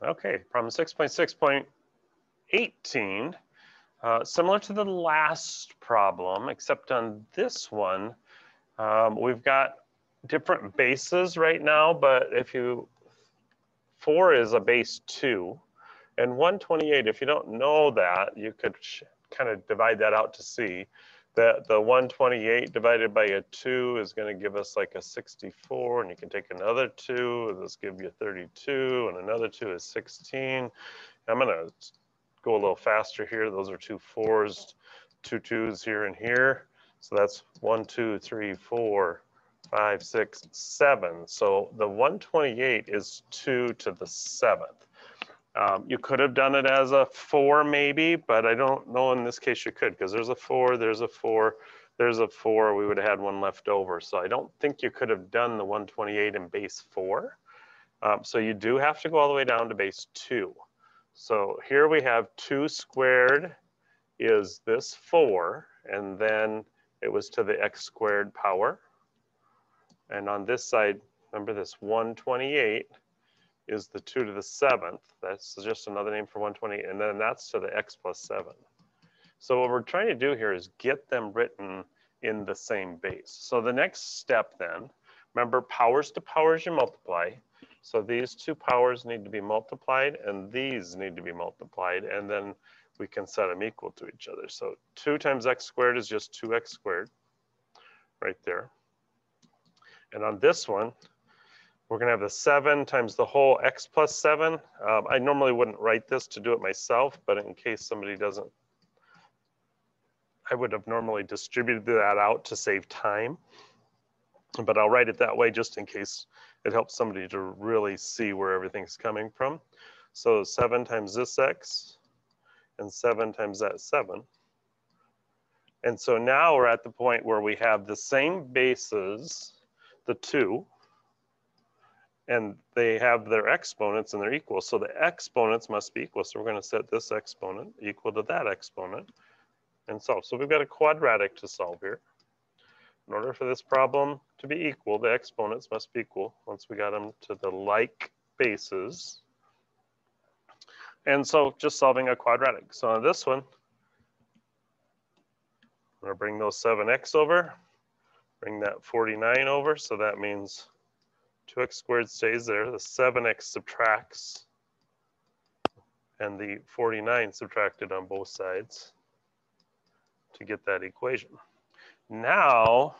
Okay, problem 6.6.18. Similar to the last problem, except on this one, we've got different bases right now, but 4 is a base 2, and 128, if you don't know that, you could kind of divide that out to see that the 128 divided by a 2 is going to give us like a 64, and you can take another 2, and this give you 32, and another 2 is 16. I'm going to go a little faster here. Those are 2 4s, 2 2s here and here. So that's 1, 2, 3, 4, 5, 6, 7. So the 128 is 2 to the 7th. You could have done it as a 4 maybe, but I don't know in this case you could, because there's a 4, there's a 4, there's a 4. We would have had one left over. So I don't think you could have done the 128 in base 4. So you do have to go all the way down to base 2. So here we have 2 squared is this 4, and then it was to the x squared power. And on this side, remember this 128 is the 2 to the 7th. That's just another name for 128, and then that's to the x plus 7. So what we're trying to do here is get them written in the same base. So the next step then, remember powers to powers you multiply. So these 2 powers need to be multiplied, and these need to be multiplied, and then we can set them equal to each other. So 2 times x squared is just 2x squared right there. And on this one, we're going to have the 7 times the whole x plus 7. I normally wouldn't write this to do it myself, but in case somebody doesn't, I would have normally distributed that out to save time. But I'll write it that way just in case it helps somebody to really see where everything's coming from. So 7 times this x and 7 times that 7. And so now we're at the point where we have the same bases, the 2, and they have their exponents and they're equal. So the exponents must be equal. So we're going to set this exponent equal to that exponent and solve. So we've got a quadratic to solve here. In order for this problem to be equal, the exponents must be equal once we got them to the like bases. And so just solving a quadratic. So on this one, I'm going to bring those 7x over, bring that 49 over. So that means 2x squared stays there. The 7x subtracts, and the 49 subtracted on both sides to get that equation. Now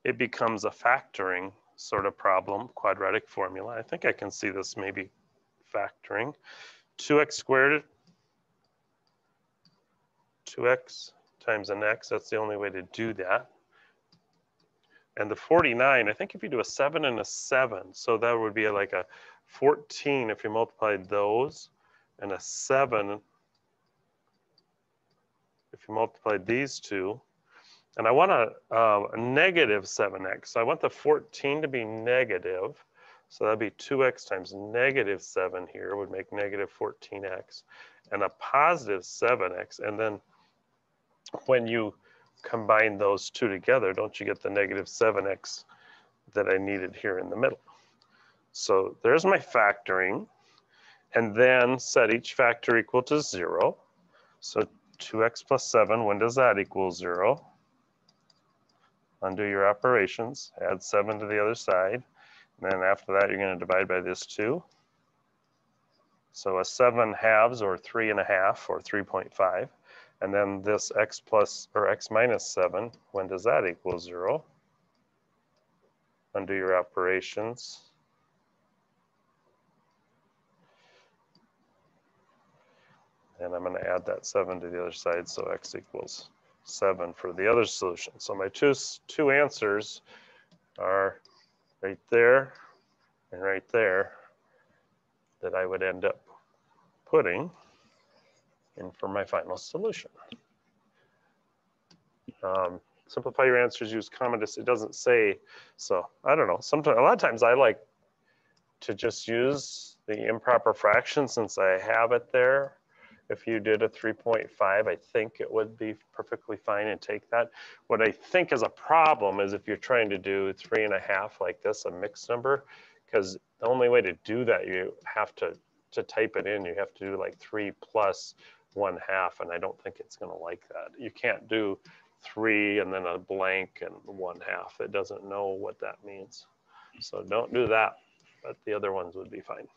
it becomes a factoring sort of problem, quadratic formula. I think I can see this maybe factoring. 2x squared, 2x times an x, that's the only way to do that. And the 49, I think if you do a 7 and a 7, so that would be like a 14 if you multiplied those, and a 7 if you multiplied these two. And I want a negative 7x. So I want the 14 to be negative. So that'd be 2x times negative 7 here would make negative 14x. And a positive 7x. And then when you combine those two together, don't you get the negative 7x that I needed here in the middle? So there's my factoring. And then set each factor equal to 0. So 2x plus 7, when does that equal 0? Undo your operations, add 7 to the other side. And then after that, you're going to divide by this 2. So a 7 halves, or 3 1/2, or 3.5. And then this x plus, or x minus 7, when does that equal 0? Undo your operations. And I'm going to add that 7 to the other side, so x equals 7 for the other solution. So my two answers are right there and right there that I would end up putting in for my final solution. Simplify your answers, use comma. It doesn't say, so I don't know. Sometimes, a lot of times I like to just use the improper fraction since I have it there. If you did a 3.5, I think it would be perfectly fine and take that. What I think is a problem is if you're trying to do 3 1/2 like this, a mixed number, because the only way to do that, you have to to type it in, you have to do like 3 plus 1/2, and I don't think it's going to like that. You can't do 3 and then a blank and 1/2. It doesn't know what that means. So don't do that, but the other ones would be fine.